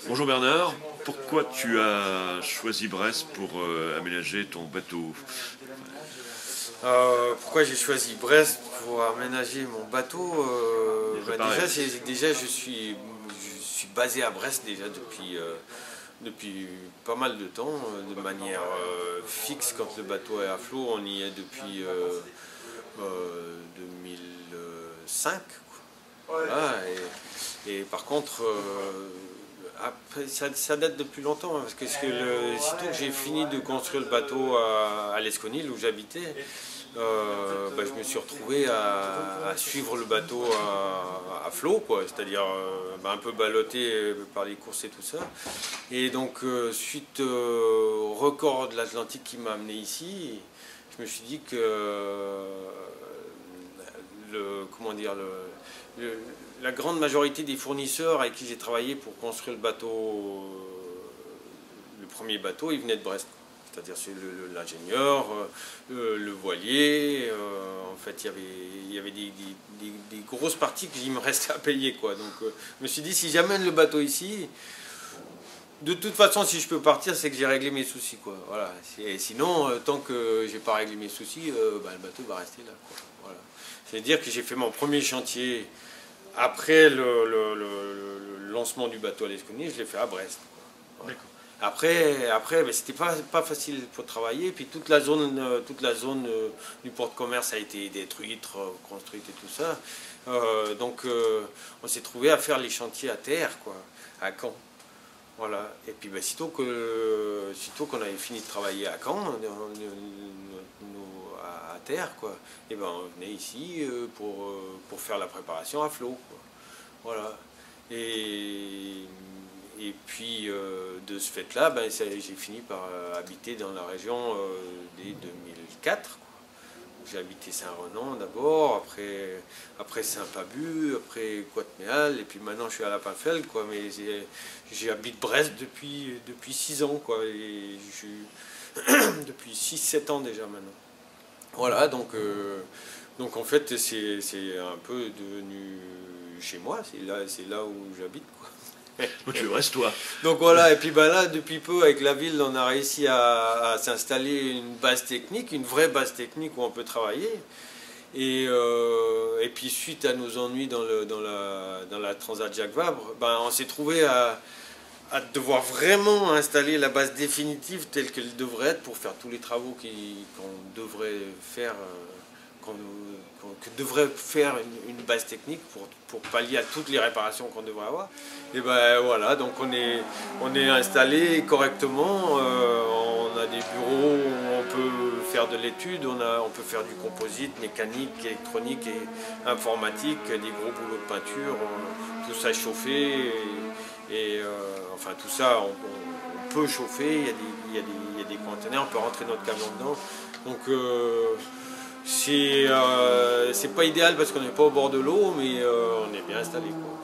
Bonjour Bernard, pourquoi tu as choisi Brest pour aménager ton bateau? Pourquoi j'ai choisi Brest pour aménager mon bateau? Déjà je suis basé à Brest déjà depuis pas mal de temps, de manière fixe. Quand le bateau est à flot, on y est depuis 2005. Voilà, et par contre, après, ça date depuis longtemps, hein, parce que sitôt que j'ai fini de construire le bateau à l'Esconil où j'habitais, je me suis retrouvé à suivre le bateau à flot, quoi, c'est-à-dire un peu ballotté par les courses et tout ça. Et donc, suite au record de l'Atlantique qui m'a amené ici, je me suis dit que la grande majorité des fournisseurs avec qui j'ai travaillé pour construire le bateau, le premier bateau, ils venaient de Brest. C'est-à-dire c'est l'ingénieur, le voilier, en fait il y avait des grosses parties qu'il me restait à payer, quoi. Donc je me suis dit, si j'amène le bateau ici, de toute façon si je peux partir, c'est que j'ai réglé mes soucis, quoi. Voilà. Et sinon, tant que j'ai pas réglé mes soucis, le bateau va rester là, quoi. Voilà. C'est-à-dire que j'ai fait mon premier chantier après le lancement du bateau à l'Esconil, je l'ai fait à Brest. Voilà. Après c'était pas facile pour travailler. Puis toute la zone du port de commerce a été détruite, reconstruite et tout ça. Donc on s'est trouvé à faire les chantiers à terre, quoi, à Caen. Voilà. Et puis sitôt qu'on avait fini de travailler à Caen, à terre, quoi, et on venait ici pour faire la préparation à flot, quoi. Voilà. Et puis de ce fait-là, j'ai fini par habiter dans la région dès 2004. J'ai habité Saint-Renan d'abord, après Saint-Pabu, après Coatméal, et puis maintenant je suis à La Pinfel, quoi. Mais j'habite Brest depuis 6 ans, quoi. Et depuis 6-7 ans déjà maintenant. Voilà, donc en fait c'est un peu devenu chez moi, c'est là où j'habite, quoi. Toi, tu restes toi. Donc voilà, et puis là, depuis peu, avec la ville, on a réussi à s'installer une base technique, une vraie base technique où on peut travailler. Et puis suite à nos ennuis dans la Transat Jacques Vabre, on s'est trouvé à devoir vraiment installer la base définitive telle qu'elle devrait être pour faire tous les travaux qu'on devrait faire, que devrait faire une base technique pour pallier à toutes les réparations qu'on devrait avoir. Et voilà, donc on est installé correctement, on a des bureaux où on peut faire de l'étude, on peut faire du composite, mécanique, électronique et informatique, des gros boulots de peinture, tout ça chauffé, enfin tout ça on peut chauffer, il y a des conteneurs, on peut rentrer notre camion dedans. Donc c'est pas idéal parce qu'on n'est pas au bord de l'eau, mais on est bien installé, quoi.